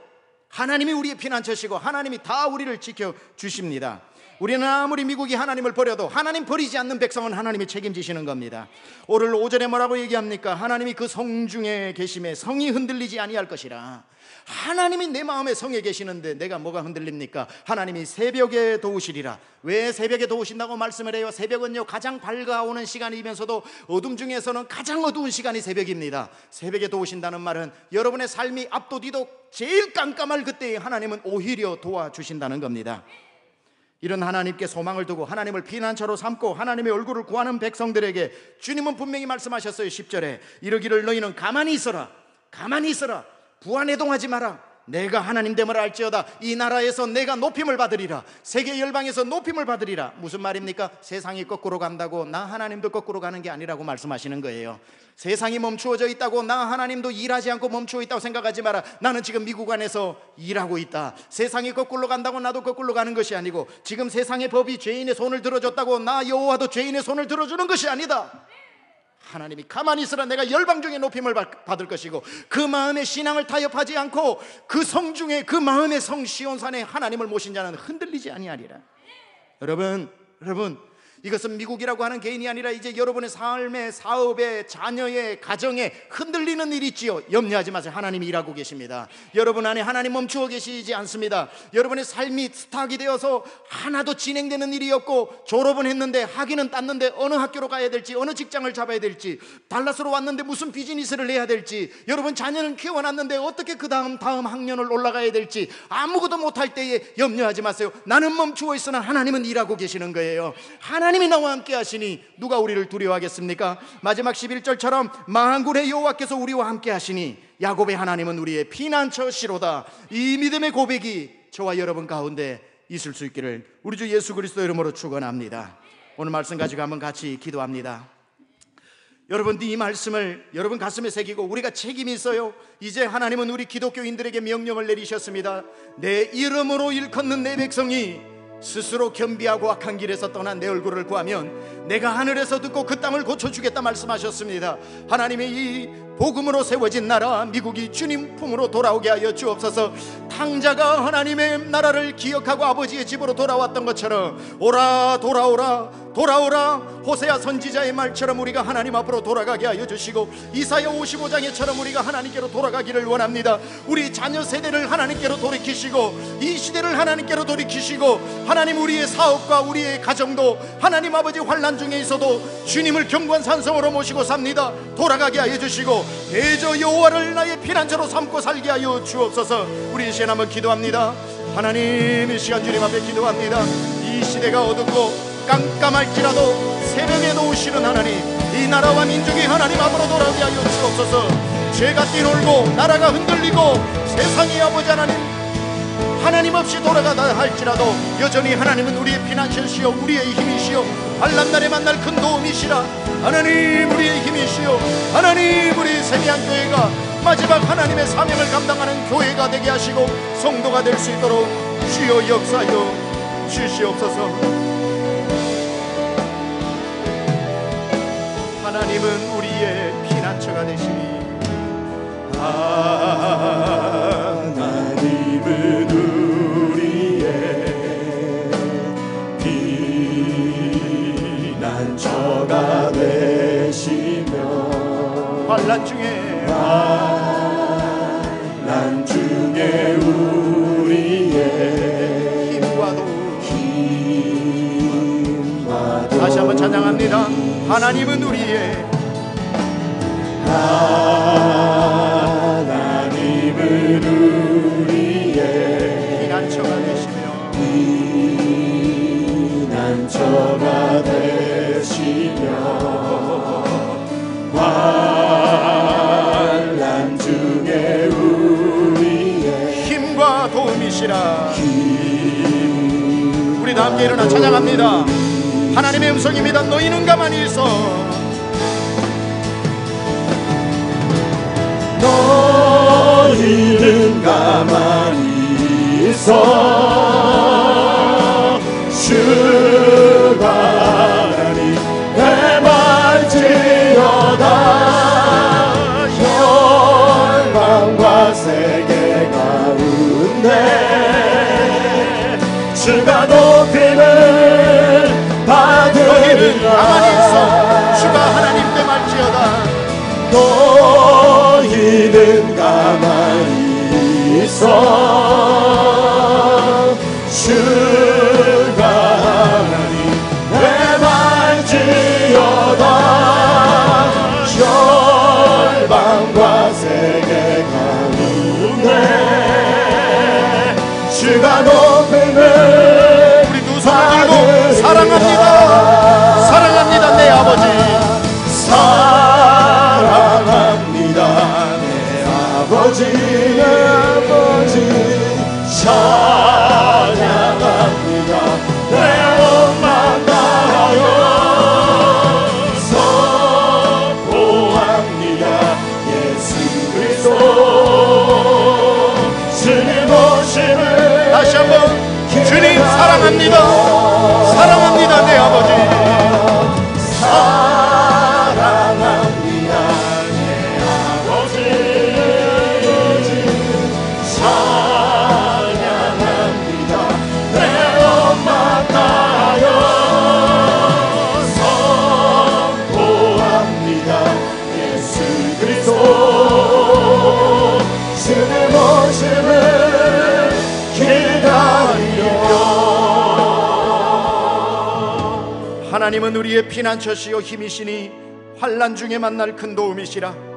[SPEAKER 1] 하나님이 우리의 피난처시고 하나님이 다 우리를 지켜주십니다. 우리는 아무리 미국이 하나님을 버려도 하나님 버리지 않는 백성은 하나님이 책임지시는 겁니다. 오늘 오전에 뭐라고 얘기합니까? 하나님이 그 성 중에 계심에 성이 흔들리지 아니할 것이라. 하나님이 내 마음에 성에 계시는데 내가 뭐가 흔들립니까? 하나님이 새벽에 도우시리라. 왜 새벽에 도우신다고 말씀을 해요? 새벽은요, 가장 밝아오는 시간이면서도 어둠 중에서는 가장 어두운 시간이 새벽입니다. 새벽에 도우신다는 말은 여러분의 삶이 앞도 뒤도 제일 깜깜할 그때에 하나님은 오히려 도와주신다는 겁니다. 이런 하나님께 소망을 두고 하나님을 피난처로 삼고 하나님의 얼굴을 구하는 백성들에게 주님은 분명히 말씀하셨어요. 10절에 이르기를 너희는 가만히 있어라. 가만히 있어라. 부안해동하지 마라. 내가 하나님됨을 알지어다. 이 나라에서 내가 높임을 받으리라. 세계 열방에서 높임을 받으리라. 무슨 말입니까? 세상이 거꾸로 간다고 나 하나님도 거꾸로 가는 게 아니라고 말씀하시는 거예요. 세상이 멈추어져 있다고 나 하나님도 일하지 않고 멈추어 있다고 생각하지 마라. 나는 지금 미국 안에서 일하고 있다. 세상이 거꾸로 간다고 나도 거꾸로 가는 것이 아니고, 지금 세상의 법이 죄인의 손을 들어줬다고 나 여호와도 죄인의 손을 들어주는 것이 아니다. 하나님이 가만히 있으라. 내가 열방 중에 높임을 받을 것이고, 그 마음에 신앙을 타협하지 않고 그 성 중에 그 마음의 성 시온산에 하나님을 모신 자는 흔들리지 아니하리라. 여러분 이것은 미국이라고 하는 개인이 아니라 이제 여러분의 삶의, 사업의, 자녀의, 가정에 흔들리는 일이 있지요. 염려하지 마세요. 하나님이 일하고 계십니다. 여러분 안에 하나님 멈추어 계시지 않습니다. 여러분의 삶이 스탁이 되어서 하나도 진행되는 일이 없고, 졸업은 했는데 학위는 땄는데 어느 학교로 가야 될지, 어느 직장을 잡아야 될지, 달라스로 왔는데 무슨 비즈니스를 해야 될지, 여러분 자녀는 키워놨는데 어떻게 그 다음 학년을 올라가야 될지 아무것도 못할 때에 염려하지 마세요. 나는 멈추어 있으나 하나님은 일하고 계시는 거예요. 하나님이 나와 함께 하시니 누가 우리를 두려워하겠습니까? 마지막 11절처럼 만군의 여호와께서 우리와 함께 하시니 야곱의 하나님은 우리의 피난처시로다. 이 믿음의 고백이 저와 여러분 가운데 있을 수 있기를 우리 주 예수 그리스도 이름으로 축원합니다. 오늘 말씀 가지고 한번 같이 기도합니다. 여러분, 이 말씀을 여러분 가슴에 새기고 우리가 책임이 있어요. 이제 하나님은 우리 기독교인들에게 명령을 내리셨습니다. 내 이름으로 일컫는 내 백성이 스스로 겸비하고 악한 길에서 떠난 내 얼굴을 구하면 내가 하늘에서 듣고 그 땅을 고쳐주겠다 말씀하셨습니다. 하나님의 이 복음으로 세워진 나라 미국이 주님 품으로 돌아오게 하여 주옵소서. 탕자가 하나님의 나라를 기억하고 아버지의 집으로 돌아왔던 것처럼 오라 돌아오라 돌아오라 호세아 선지자의 말처럼 우리가 하나님 앞으로 돌아가게 하여 주시고, 이사야 55장에처럼 우리가 하나님께로 돌아가기를 원합니다. 우리 자녀 세대를 하나님께로 돌이키시고 이 시대를 하나님께로 돌이키시고, 하나님 우리의 사업과 우리의 가정도 하나님 아버지 환난 중에 있어도 주님을 경고한 산성으로 모시고 삽니다. 돌아가게 하여 주시고 대저 여호와를 나의 피난처로 삼고 살게 하여 주옵소서. 우리 이 시간 한번 기도합니다. 하나님, 이 시간 주님 앞에 기도합니다. 이 시대가 어둡고 깜깜할지라도 새벽에 도우시는 하나님, 이 나라와 민족이 하나님 앞으로 돌아오게 하여 주옵소서. 죄가 뛰놀고 나라가 흔들리고 세상이 아버지 하나님 없이 돌아가다 할지라도 여전히 하나님은 우리의 피난처시요 우리의 힘이시요 환난날에 만날 큰 도움이시라. 하나님 우리의 힘이시요 하나님 우리 세미한 교회가 마지막 하나님의 사명을 감당하는 교회가 되게 하시고 성도가 될 수 있도록 주여 역사하여 주시옵소서. 하나님은 우리의 피난처가 되시니
[SPEAKER 4] 하나님은 우리의 피난처가 되시며
[SPEAKER 1] 환난 중에
[SPEAKER 4] 우리의
[SPEAKER 1] 힘과 다시 한번 찬양합니다. 하나님은 우리의 피난처가 되시며 환난 중에 우리의 힘과 도움이시라. 우리 다 함께 일어나 찬양합니다. 하나님의 음성입니다. 너희는 가만히 있어.
[SPEAKER 4] 너희는 가만히 있어. 주가 하나님 해말지어다. 열방과 세계 가운데 주가 높이는 그리스도 주가 하나님 내말지어다 열방과 세계 가운데 주가 높음을
[SPEAKER 1] 우리 두 손을 들고 사랑합니다 사랑합니다 내 아버지
[SPEAKER 4] 사랑합니다 내 아버지 내 아버지 찬양합니다 내 엄마 나라요 선포합니다 예수 그리스도 주님 오심을
[SPEAKER 1] 다시 한번 주님 사랑합니다 사랑합니다 내 아버지
[SPEAKER 4] 사랑합니다 내 아버지 찬양합니다 내 엄마 나라요 선포합니다 예수 그리스도 주님 오심을 기다리며
[SPEAKER 1] 하나님은 우리의 피난처시요 힘이시니 환난 중에 만날 큰 도움이시라.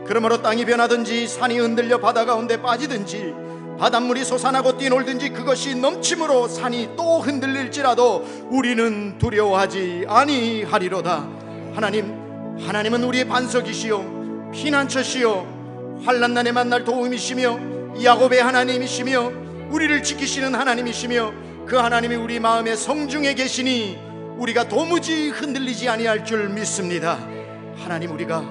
[SPEAKER 1] 그러므로 땅이 변하든지 산이 흔들려 바다 가운데 빠지든지 바닷물이 솟아나고 뛰놀든지 그것이 넘침으로 산이 또 흔들릴지라도 우리는 두려워하지 아니하리로다. 하나님은 우리의 반석이시요 피난처시요 환난난에 만날 도움이시며 야곱의 하나님이시며 우리를 지키시는 하나님이시며 그 하나님이 우리 마음의 성중에 계시니 우리가 도무지 흔들리지 아니할 줄 믿습니다. 하나님, 우리가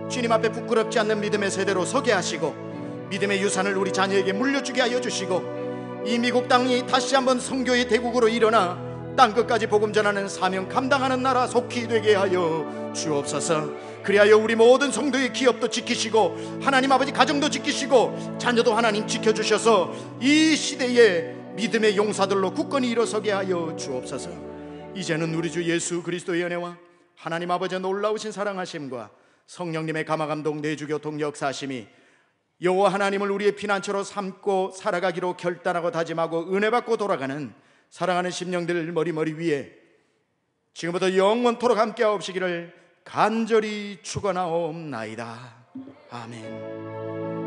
[SPEAKER 1] 주님 앞에 부끄럽지 않는 믿음의 세대로 서게 하시고 믿음의 유산을 우리 자녀에게 물려주게 하여 주시고 이 미국 땅이 다시 한번 선교의 대국으로 일어나 땅끝까지 복음 전하는 사명 감당하는 나라 속히 되게 하여 주옵소서. 그리하여 우리 모든 성도의 기업도 지키시고 하나님 아버지 가정도 지키시고 자녀도 하나님 지켜주셔서 이 시대에 믿음의 용사들로 굳건히 일어서게 하여 주옵소서. 이제는 우리 주 예수 그리스도의 은혜와 하나님 아버지의 놀라우신 사랑하심과 성령님의 감화감동 내주교통 역사하심이 여호와 하나님을 우리의 피난처로 삼고 살아가기로 결단하고 다짐하고 은혜 받고 돌아가는 사랑하는 심령들 머리머리 위에 지금부터 영원토록 함께하옵시기를 간절히 축원하옵나이다. 아멘.